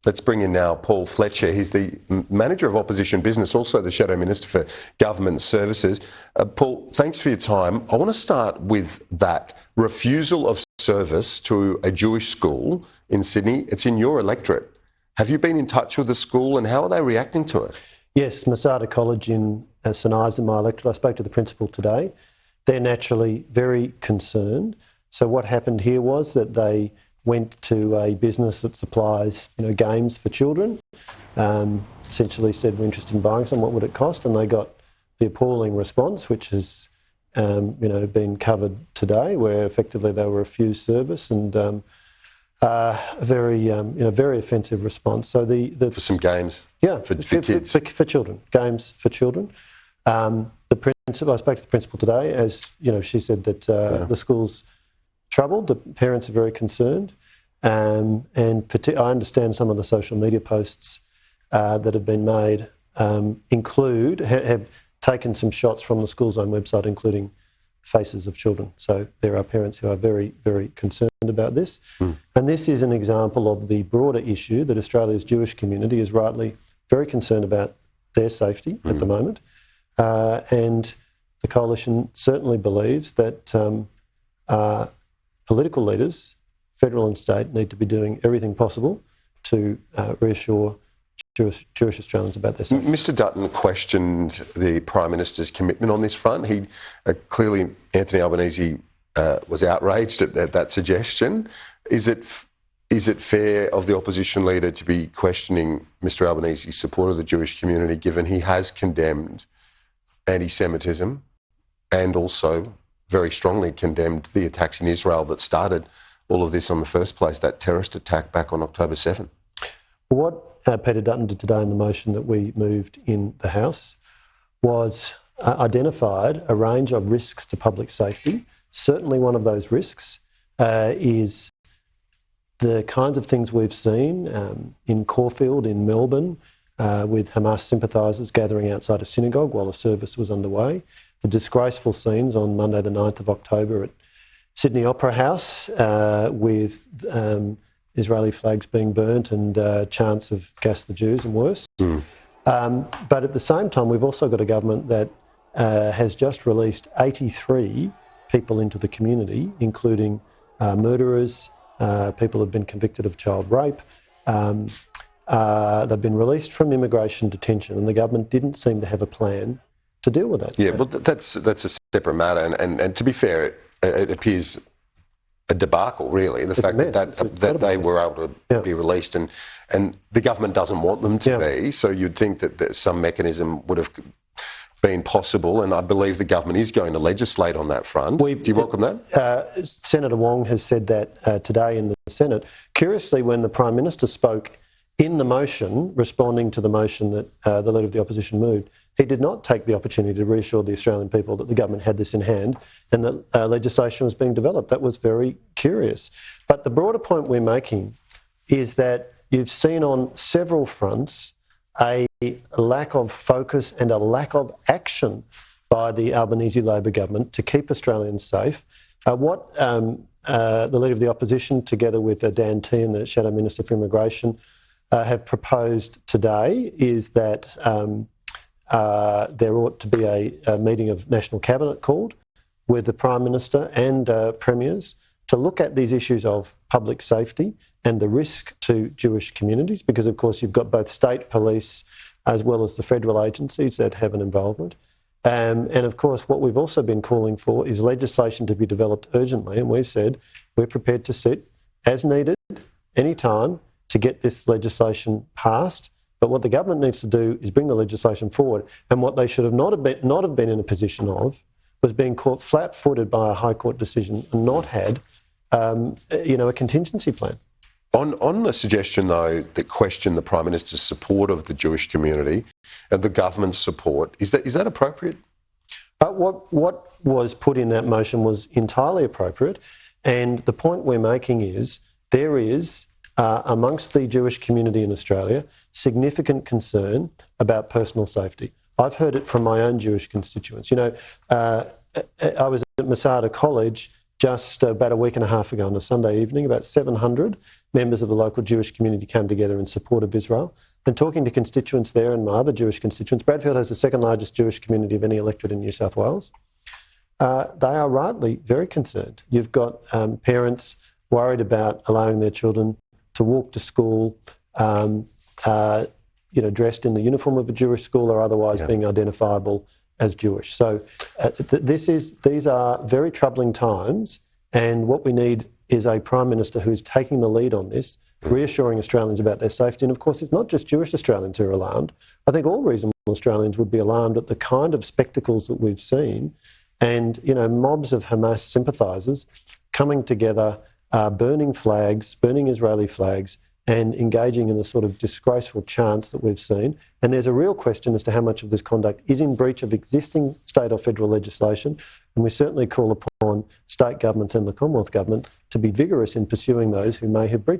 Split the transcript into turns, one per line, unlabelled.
Let's bring in now Paul Fletcher. He's the Manager of Opposition Business, also the Shadow Minister for Government Services. Paul, thanks for your time. I want to start with that refusal of service to a Jewish school in Sydney. It's in your electorate. Have you been in touch with the school and how are they reacting to it?
Yes, Masada College in St Ives in my electorate. I spoke to the principal today. They're naturally very concerned. So what happened here was that they went to a business that supplies, games for children. Essentially said, we're interested in buying some, what would it cost? And they got the appalling response, which has, been covered today, where effectively they were refused service and a very offensive response. So
for some games, for kids,
for children, games for children. The principal, I spoke to the principal today, as she said that the school's troubled. The parents are very concerned, and I understand some of the social media posts that have been made have taken some shots from the school's own website, including faces of children. So there are parents who are very, very concerned about this. And this is an example of the broader issue that Australia's Jewish community is rightly very concerned about their safety at the moment. And the Coalition certainly believes that political leaders, federal and state, need to be doing everything possible to reassure Jewish Australians about their safety.
Mr Dutton questioned the Prime Minister's commitment on this front. Clearly, Anthony Albanese was outraged at that suggestion. Is it fair of the opposition leader to be questioning Mr Albanese's support of the Jewish community, given he has condemned anti-Semitism and also very strongly condemned the attacks in Israel that started all of this in the first place, that terrorist attack back on October 7?
What Peter Dutton did today in the motion that we moved in the House was identified a range of risks to public safety. Certainly one of those risks is the kinds of things we've seen in Caulfield in Melbourne with Hamas sympathisers gathering outside a synagogue while a service was underway. The disgraceful scenes on Monday the 9th of October at Sydney Opera House with Israeli flags being burnt and chants of gas the Jews and worse. But at the same time, we've also got a government that has just released 83 people into the community, including murderers, people who have been convicted of child rape. They've been released from immigration detention, and the government didn't seem to have a plan to deal with that.
Yeah, well, that's a separate matter, and to be fair, it appears a debacle, really. The fact that they were able to be released, and the government doesn't want them to be. So you'd think that some mechanism would have been possible, and I believe the government is going to legislate on that front. Do you welcome that?
Senator Wong has said that today in the Senate. Curiously, when the Prime Minister spoke in the motion, responding to the motion that the Leader of the Opposition moved, he did not take the opportunity to reassure the Australian people that the government had this in hand and that legislation was being developed. That was very curious. But the broader point we're making is that you've seen on several fronts a lack of focus and a lack of action by the Albanese Labor government to keep Australians safe. What the Leader of the Opposition, together with Dan Tehan, the Shadow Minister for Immigration, have proposed today is that there ought to be a meeting of National Cabinet called with the Prime Minister and Premiers to look at these issues of public safety and the risk to Jewish communities, because of course you've got both state police as well as the federal agencies that have an involvement. And of course what we've also been calling for is legislation to be developed urgently, and we've said we're prepared to sit as needed any time to get this legislation passed. But what the government needs to do is bring the legislation forward. And what they should have not have been in a position of was being caught flat-footed by a High Court decision and not had, a contingency plan.
On the suggestion, though, that questioned the Prime Minister's support of the Jewish community and the government's support, is that appropriate?
What was put in that motion was entirely appropriate. And the point we're making is there is, amongst the Jewish community in Australia, significant concern about personal safety. I've heard it from my own Jewish constituents. I was at Masada College just about a week and a half ago on a Sunday evening. About 700 members of the local Jewish community came together in support of Israel. And talking to constituents there and my other Jewish constituents, Bradfield has the second largest Jewish community of any electorate in New South Wales. They are rightly very concerned. You've got parents worried about allowing their children to walk to school, dressed in the uniform of a Jewish school or otherwise being identifiable as Jewish. So these are very troubling times, and what we need is a Prime Minister who's taking the lead on this, reassuring Australians about their safety. And of course, it's not just Jewish Australians who are alarmed. I think all reasonable Australians would be alarmed at the kind of spectacles that we've seen, and mobs of Hamas sympathisers coming together, burning flags, burning Israeli flags, and engaging in the sort of disgraceful chants that we've seen. And there's a real question as to how much of this conduct is in breach of existing state or federal legislation. And we certainly call upon state governments and the Commonwealth Government to be vigorous in pursuing those who may have breached